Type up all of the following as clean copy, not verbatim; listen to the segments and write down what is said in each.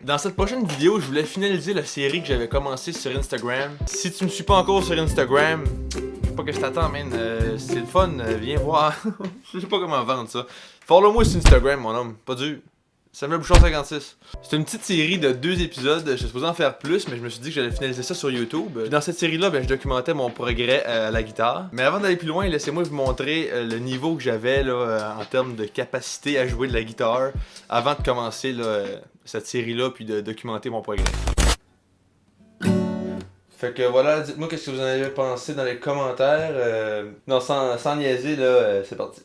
Dans cette prochaine vidéo, je voulais finaliser la série que j'avais commencé sur Instagram. Si tu me suis pas encore sur Instagram, pas que je t'attends, man. C'est le fun, viens voir. Je sais pas comment vendre ça. Follow-moi sur Instagram, mon homme. Pas dur. Samuel Bouchard 56. C'est une petite série de 2 épisodes. J'étais supposé en faire plus, mais je me suis dit que j'allais finaliser ça sur YouTube. Puis dans cette série-là, je documentais mon progrès à la guitare. Mais avant d'aller plus loin, laissez-moi vous montrer le niveau que j'avais en termes de capacité à jouer de la guitare avant de commencer cette série-là, puis de documenter mon progrès. Fait que voilà, dites-moi qu'est-ce que vous en avez pensé dans les commentaires. Non, sans niaiser, là, c'est parti.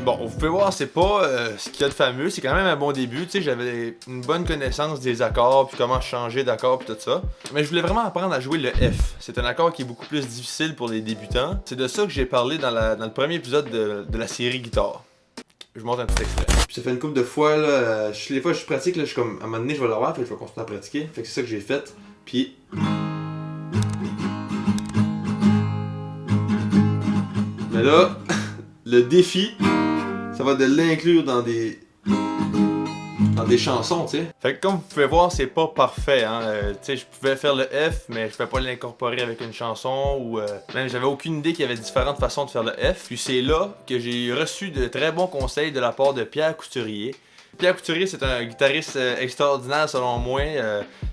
Bon, vous pouvez voir, c'est pas ce qu'il y a de fameux, c'est quand même un bon début, tu sais, j'avais une bonne connaissance des accords, puis comment changer d'accords, puis tout ça. Mais je voulais vraiment apprendre à jouer le F. C'est un accord qui est beaucoup plus difficile pour les débutants. C'est de ça que j'ai parlé dans le premier épisode de la série guitare. Je vous montre un petit extrait. Puis ça fait une couple de fois, là, les fois que je pratique, là, je suis comme, à un moment donné, je vais l'avoir, fait que je vais continuer à pratiquer. Fait que c'est ça que j'ai fait, puis... Mais là, le défi... ça va de l'inclure dans des chansons, tu sais. Fait que comme vous pouvez voir, c'est pas parfait, hein. Tu sais, je pouvais faire le F, mais je pouvais pas l'incorporer avec une chanson ou... même j'avais aucune idée qu'il y avait différentes façons de faire le F. Puis c'est là que j'ai reçu de très bons conseils de la part de Pierre Couturier. Pierre Couturier, c'est un guitariste extraordinaire selon moi.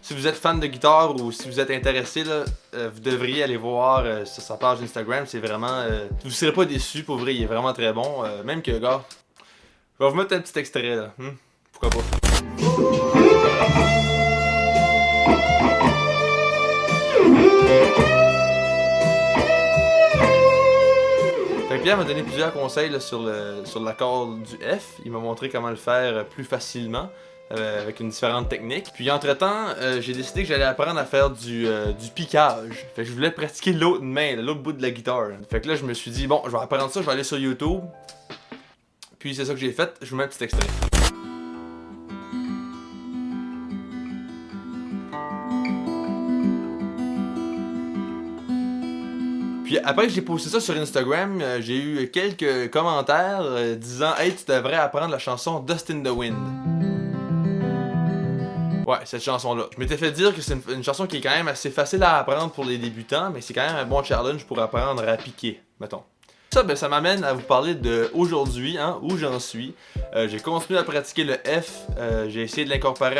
Si vous êtes fan de guitare ou si vous êtes intéressé, là, vous devriez aller voir sur sa page Instagram. C'est vraiment... vous serez pas déçus, pour vrai, il est vraiment très bon. Même que, gars, je vais vous mettre un petit extrait là. Pourquoi pas? Fait que Pierre m'a donné plusieurs conseils là, sur l'accord du F. Il m'a montré comment le faire plus facilement avec une différente technique. Puis entre-temps, j'ai décidé que j'allais apprendre à faire du piquage. Fait que je voulais pratiquer l'autre main, l'autre bout de la guitare. Fait que là, je me suis dit, bon, je vais apprendre ça, je vais aller sur YouTube. Puis c'est ça que j'ai fait, je vous mets un petit extrait. Puis après que j'ai posté ça sur Instagram, j'ai eu quelques commentaires disant « Hey, tu devrais apprendre la chanson Dust in the Wind ». Ouais, cette chanson-là. Je m'étais fait dire que c'est une chanson qui est quand même assez facile à apprendre pour les débutants, mais c'est quand même un bon challenge pour apprendre à piquer, mettons. Ça, ça m'amène à vous parler de aujourd'hui, hein, où j'en suis. J'ai continué à pratiquer le F, j'ai essayé de l'incorporer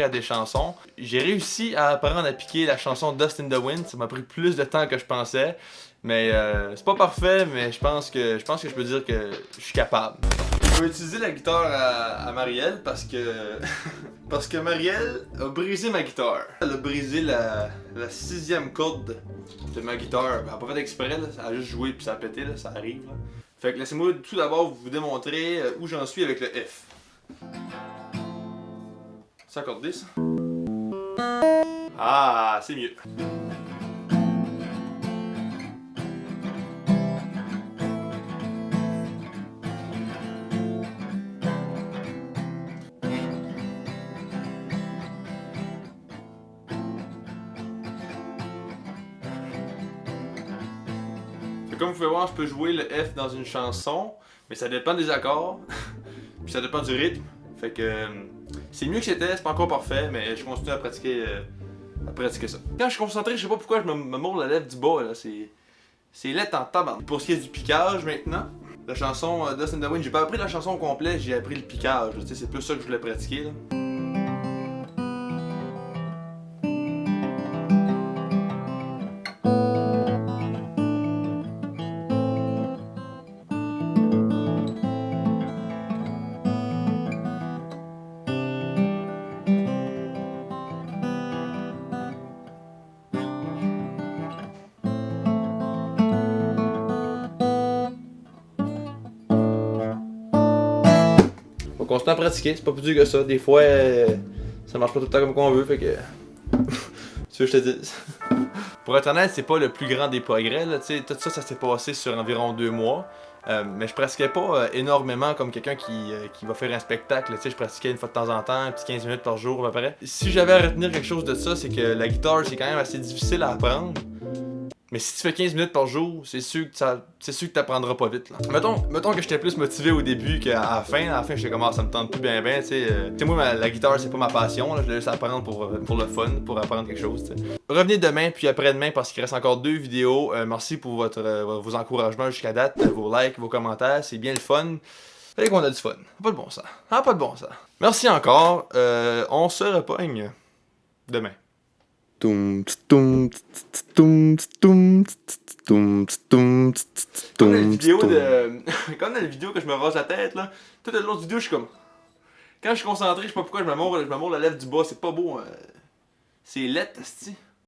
à des chansons. J'ai réussi à apprendre à piquer la chanson Dust in the Wind, ça m'a pris plus de temps que je pensais. Mais c'est pas parfait, mais je pense que je peux dire que je suis capable. Je vais utiliser la guitare à Marielle parce que parce que Marielle a brisé ma guitare. Elle a brisé la 6e corde de ma guitare. Elle a pas fait exprès, là. Elle a juste joué puis ça a pété, là. Ça arrive. Là. Fait que laissez-moi tout d'abord vous démontrer où j'en suis avec le F. C'est accordé ça? Ah, c'est mieux. Comme vous pouvez voir, je peux jouer le F dans une chanson, mais ça dépend des accords, puis ça dépend du rythme. Fait que c'est mieux que c'était, c'est pas encore parfait, mais je continue à pratiquer ça. Quand je suis concentré, je sais pas pourquoi je me mords la lèvre du bas, là, c'est laid en tabac. Pour ce qui est du piquage maintenant, la chanson Dust in the Wind, j'ai pas appris la chanson au complet, j'ai appris le piquage. Tu sais, c'est plus ça que je voulais pratiquer, là. Faut continuer à pratiquer, c'est pas plus dur que ça. Des fois, ça marche pas tout le temps comme qu'on veut, fait que... tu veux que je te dise? Pour être honnête, c'est pas le plus grand des progrès, là, tu sais, tout ça, ça s'est passé sur environ 2 mois. Mais je pratiquais pas énormément comme quelqu'un qui va faire un spectacle, tu sais, je pratiquais une fois de temps en temps, un petit 15 minutes par jour à peu près. Si j'avais à retenir quelque chose de ça, c'est que la guitare, c'est quand même assez difficile à apprendre. Mais si tu fais 15 minutes par jour, c'est sûr que t'apprendras pas vite. Là. Mettons que j'étais plus motivé au début qu'à la fin. À la fin, j'étais comme, ça me tente plus bien, tu sais. Tu sais, moi, la guitare, c'est pas ma passion. Là. Je laisse apprendre pour le fun, pour apprendre quelque chose, t'sais. Revenez demain, puis après-demain, parce qu'il reste encore 2 vidéos. Merci pour vos encouragements jusqu'à date, vos likes, vos commentaires. C'est bien le fun. Fait qu'on a du fun. Pas de bon sens. Pas de bon sens. Merci encore. On se repogne demain. Comme dans la vidéo comme dans la vidéo que je me rase la tête là, tout le long de la vidéo je suis comme. Quand je suis concentré, je sais pas pourquoi je me mords la lèvre du bas, c'est pas beau. C'est laid, asti.